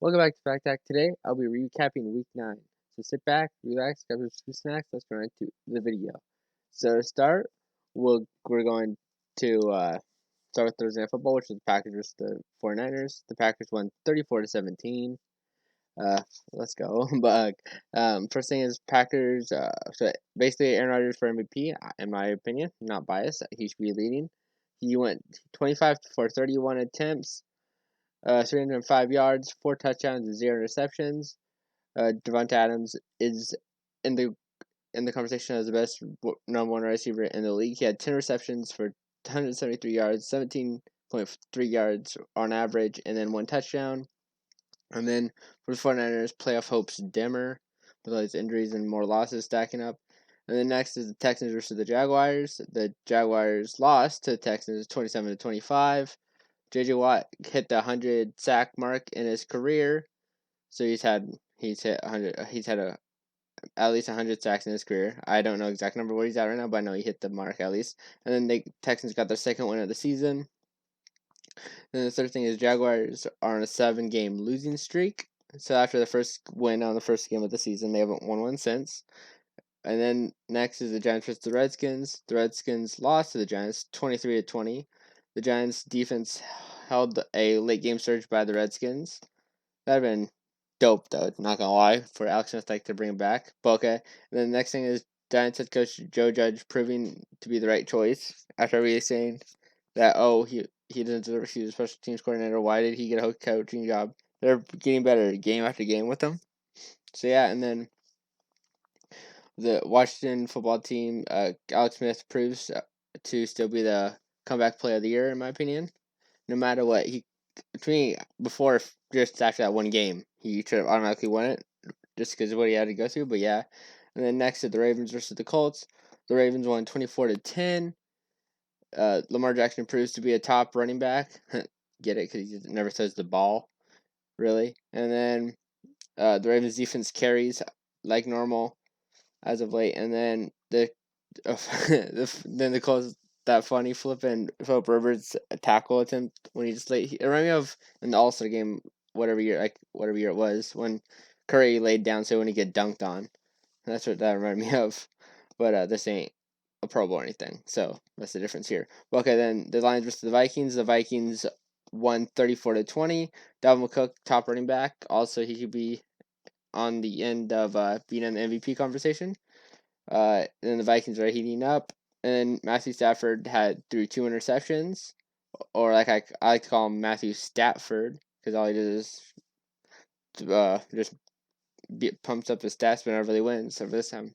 Welcome back to Fact Act. Today, I'll be recapping Week 9. So sit back, relax, grab some snacks, let's go into the video. So to start, we're going to start with Thursday Night Football, which is the Packers versus the 49ers. The Packers won 34-17. Uh, let's go. But first thing is Packers. So basically, Aaron Rodgers for MVP, in my opinion, not biased. He should be leading. He went 25 for 31 attempts, 305 yards, 4 touchdowns, and 0 interceptions. Devonta Adams is in the conversation as the best number one receiver in the league. He had 10 receptions for 173 yards, 17.3 yards on average, and then 1 touchdown. And then for the 49ers, playoff hopes dimmer with all these injuries and more losses stacking up. And then next is the Texans versus the Jaguars. The Jaguars lost to the Texans 27-25. JJ Watt hit the 100 sack mark in his career, so he's had 100. He's had at least 100 sacks in his career. I don't know exact number where he's at right now, but I know he hit the mark at least. And then the Texans got their second win of the season. Then the third thing is Jaguars are on a 7-game losing streak. So after the first win on the first game of the season, they haven't won one since. And then next is the Giants versus the Redskins. The Redskins lost to the Giants 23-20. The Giants defense held a late game surge by the Redskins. That'd have been dope though, not gonna lie, for Alex Smith to bring him back. But okay. And then the next thing is Giants head coach Joe Judge proving to be the right choice after really saying that he doesn't deserve to be a special teams coordinator. Why did he get a head coaching job? They're getting better game after game with him. So yeah, and then the Washington football team, Alex Smith proves to still be the comeback player of the year in my opinion. No matter what, to me, before just after that one game, he should have automatically won it just because of what he had to go through. But yeah, and then next to the Ravens versus the Colts, the Ravens won 24-10. Lamar Jackson proves to be a top running back. Get it? Because he never throws the ball, really. And then the Ravens defense carries like normal as of late, and then then the Colts that funny flipping Philip Rivers tackle attempt when he just laid. It reminded me of in the All-Star game, whatever year it was, when Curry laid down so when he get dunked on. That's what that reminded me of. But this ain't a Pro Bowl or anything, so that's the difference here. Well, okay, then the Lions versus the Vikings. The Vikings won 34-20. Dalvin Cook, top running back. Also, he could be on the end of being in the MVP conversation. Then the Vikings are heating up, and Matthew Stafford threw 2 interceptions, or like I like to call him Matthew Stafford because all he does is just pumps up his stats whenever they win. So for this time,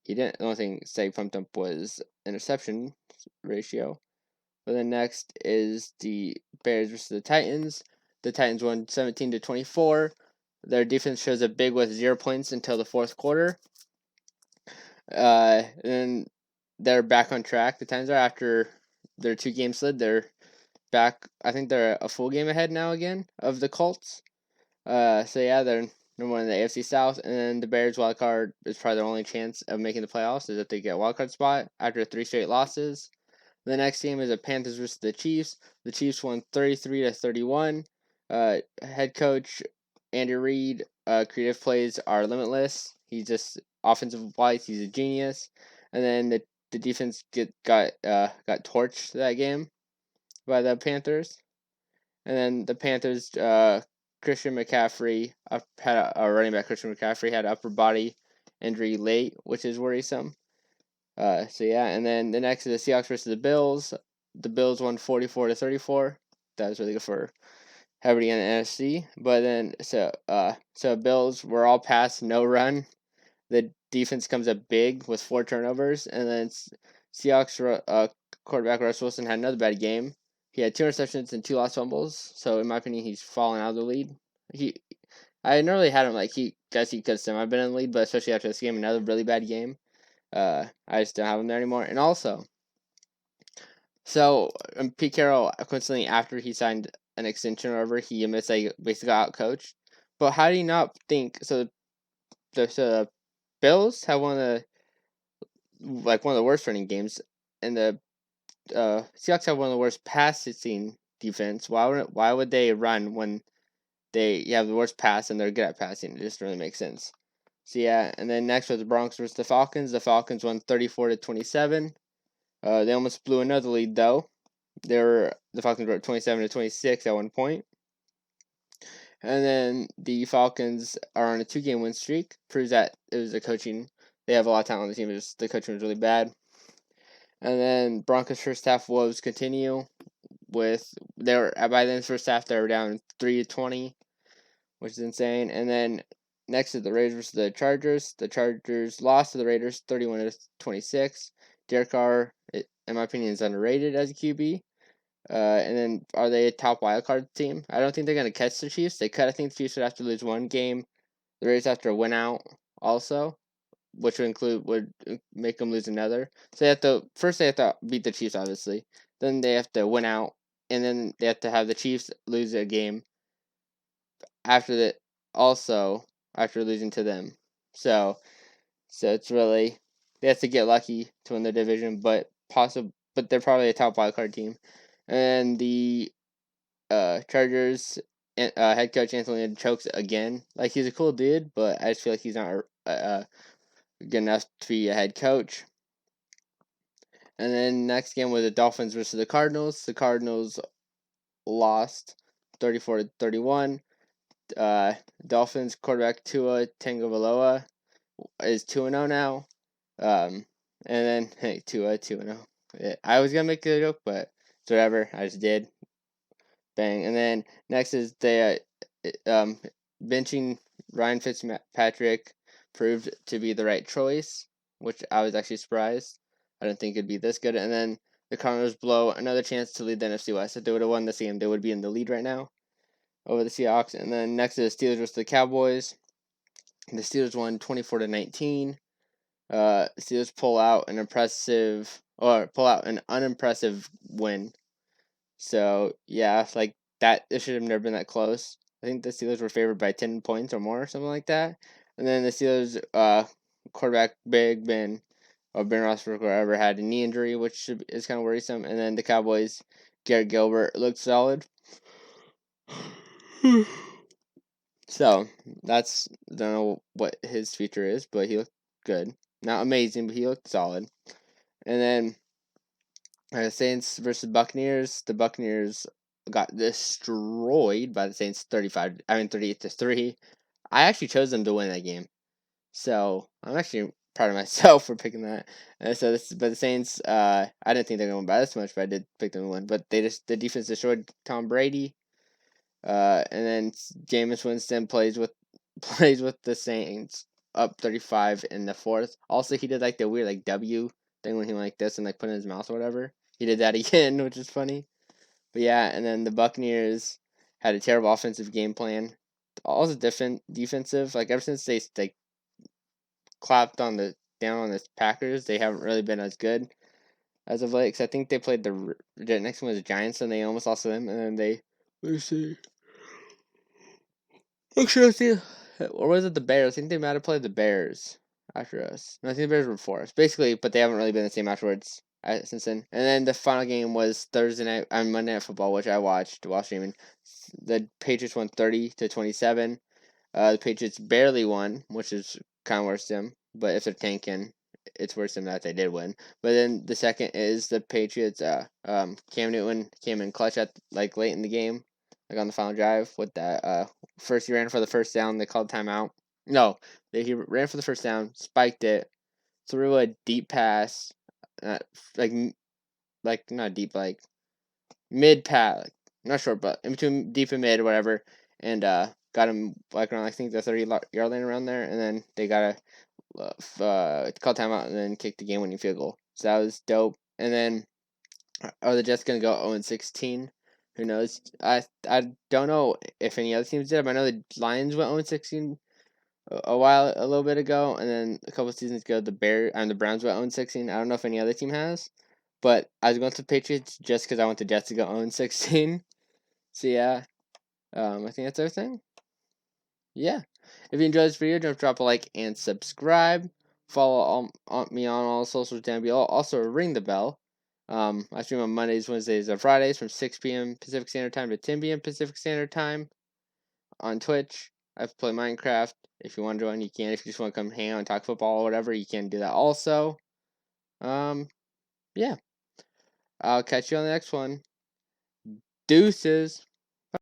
he didn't. The only thing Stag pumped up was interception ratio. But then next is the Bears versus the Titans. The Titans won 17-24. Their defense shows up big with 0 points until the fourth quarter. And they're back on track. The Titans are after their 2-game slid. They're back. I think they're a full game ahead now again of the Colts. So yeah, they're number one in the AFC South, and then the Bears wild card is probably their only chance of making the playoffs is if they get a wild card spot after 3 straight losses. The next game is the Panthers versus the Chiefs. The Chiefs won 33-31. Head coach Andy Reid, creative plays are limitless. He's just offensive wise, he's a genius. And then the defense got torched that game by the Panthers. And then the Panthers, Christian McCaffrey, had a running back. Christian McCaffrey had upper body injury late, which is worrisome. So yeah, and then the next is the Seahawks versus the Bills. The Bills won 44-34. That was really good for everybody in the NFC. But then so Bills were all pass, no run. The defense comes up big with 4 turnovers, and then Seahawks quarterback Russell Wilson had another bad game. He had 2 interceptions and 2 lost fumbles. So in my opinion, he's fallen out of the lead. I normally had him he could still have been in the lead, but especially after this game, another really bad game. I just don't have him there anymore. And also, so Pete Carroll, coincidentally, after he signed an extension or whatever, he admits that he basically got outcoached. But how do you not think? So the Bills have one of the worst running games, and the Seahawks have one of the worst passing defense. Why would they run when they have the worst pass and they're good at passing. It just really makes sense. So yeah, and then next was the Broncos versus the Falcons. The Falcons won 34-27. They almost blew another lead though. The Falcons were at 27-26 at one point. And then the Falcons are on a 2-game win streak. Proves that it was the coaching. They have a lot of talent on the team. Just the coaching was really bad. And then Broncos first half woes continue with they were by the end of the first half they were down 3-20, which is insane. And then next is the Raiders versus the Chargers. The Chargers lost to the Raiders 31-26. Derek Carr, in my opinion, is underrated as a QB. And then are they a top wildcard team? I don't think they're going to catch the Chiefs. I think the Chiefs would have to lose one game. The Raiders have to win out also, which would make them lose another. So they have to beat the Chiefs, obviously. Then they have to win out, and then they have to have the Chiefs lose a game after losing to them. So it's really they have to get lucky to win the division, but they're probably a top wildcard team. And the Chargers head coach Anthony chokes again. Like, he's a cool dude, but I just feel like he's not good enough to be a head coach. And then next game was the Dolphins versus the Cardinals. The Cardinals lost 34-31. Dolphins quarterback Tua Tagovailoa is 2-0 now. And then Tua 2-0. I was gonna make a joke, but it's whatever. I just did. Bang. And then next is the benching Ryan Fitzpatrick proved to be the right choice, which I was actually surprised. I didn't think it'd be this good. And then the Cardinals blow another chance to lead the NFC West. If they would have won this game, they would be in the lead right now over the Seahawks. And then next is the Steelers versus the Cowboys. The Steelers won 24-19. Steelers pull out an unimpressive win. So yeah, like that, it should have never been that close. I think the Steelers were favored by 10 points or more, or something like that. And then the Steelers quarterback Ben Roethlisberger had a knee injury, which is kind of worrisome. And then the Cowboys, Garrett Gilbert looked solid. So that's, I don't know what his future is, but he looked good. Not amazing, but he looked solid. And then Saints versus Buccaneers. The Buccaneers got destroyed by the Saints 38-3. I actually chose them to win that game. So I'm actually proud of myself for picking that. But the Saints, I didn't think they were going to win by this much, but I did pick them to win. But the defense destroyed Tom Brady. And then Jameis Winston plays with the Saints up 35 in the fourth. Also, he did like the weird like W thing when he went like this and like put it in his mouth or whatever. He did that again, which is funny. But yeah, and then the Buccaneers had a terrible offensive game plan. Also defensive. Like, ever since they clapped down on the Packers, they haven't really been as good as of late. Cause I think they played the next one was the Giants and they almost lost to them. And then let's see. Actually, or was it the Bears? I think they might have played the Bears after us. No, I think the Bears were before us. Basically, but they haven't really been the same afterwards since then. And then the final game was Monday Night Football, which I watched while streaming. The Patriots won 30-27. The Patriots barely won, which is kind of worse than them. But if they're tanking, it's worse than that they did win. But then the second is the Patriots. Cam Newton came in clutch at like late in the game, like on the final drive with that. First he ran for the first down. They called timeout. No, he ran for the first down, spiked it, threw a deep pass, like not deep, like mid pass, like, not short, but in between deep and mid or whatever, and got him like around, I think, the 30-yard line around there, and then they got a call timeout and then kick the game-winning field goal. So that was dope. And then are the Jets gonna go 0-16? Who knows? I don't know if any other teams did. But I know the Lions went 0-16 a little bit ago, and then a couple seasons ago the Browns went 0-16. I don't know if any other team has, but I was going to the Patriots just because I want the Jets to go 0-16. So yeah, I think that's everything. Yeah, if you enjoyed this video, don't drop a like and subscribe. Follow me on all socials down below. Also ring the bell. I stream on Mondays, Wednesdays, and Fridays from 6 p.m. Pacific Standard Time to 10 p.m. Pacific Standard Time on Twitch. I play Minecraft. If you want to join, you can. If you just want to come hang out and talk football or whatever, you can do that also. Yeah. I'll catch you on the next one. Deuces.